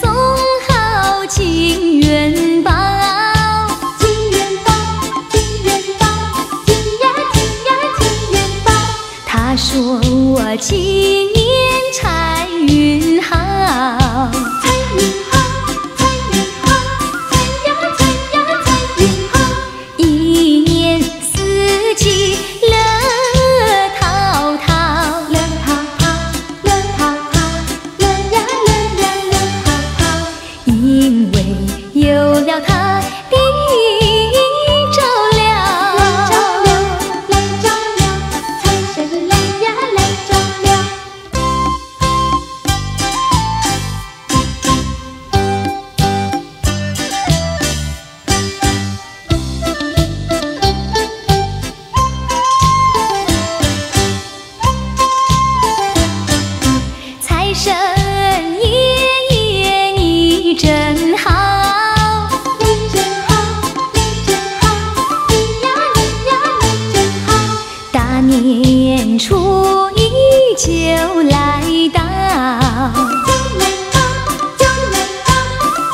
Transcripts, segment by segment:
送好金元宝，金元宝，金元宝，金呀金呀金元宝。他说我今年财运好，财运好，财运好，财呀财呀财运好。一年四季乐淘淘，乐淘淘，乐淘淘，乐呀乐呀乐淘淘。因为有了他的照料，来照料，来照料，财神来呀来照料。财神爷爷你真好，你真好，你真好，你呀你呀你真好。大年初一就来到，就来到，就来到，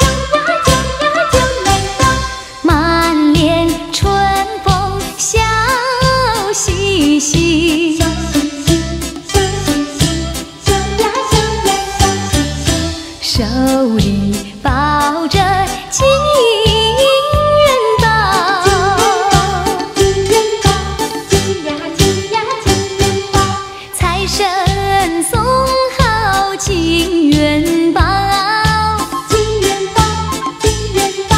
就呀就呀就来到。满脸春风笑嘻嘻，笑嘻嘻，笑嘻嘻，笑呀笑呀笑嘻嘻。手里抱着金元宝，金元宝，金呀金呀金元宝。财神送好金元宝，金元宝，金元宝，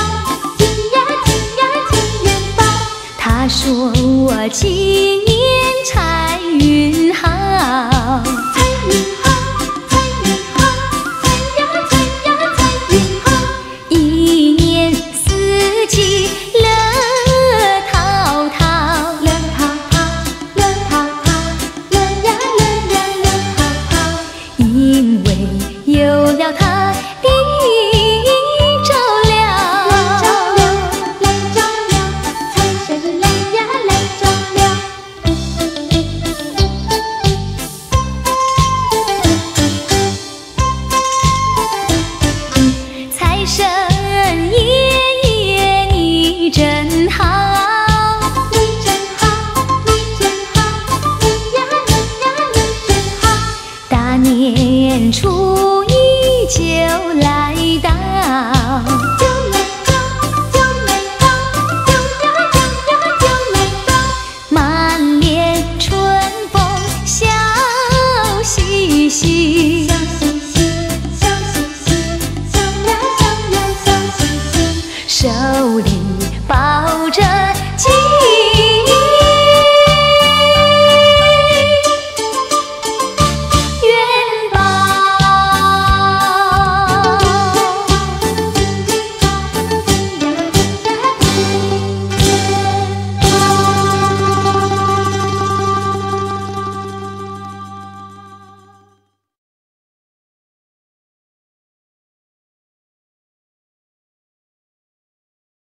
金呀金呀金元宝。他说我今年财运好，财运好，财运好，财呀财呀财运好。一年四季乐淘淘，乐淘淘，乐淘淘，乐呀乐呀乐淘淘。因为有了他的照料，来照料，来照料，财神来呀来照料。财神爷爷你真好，你真好，你真好，你呀你呀你真好。大年初一就来到。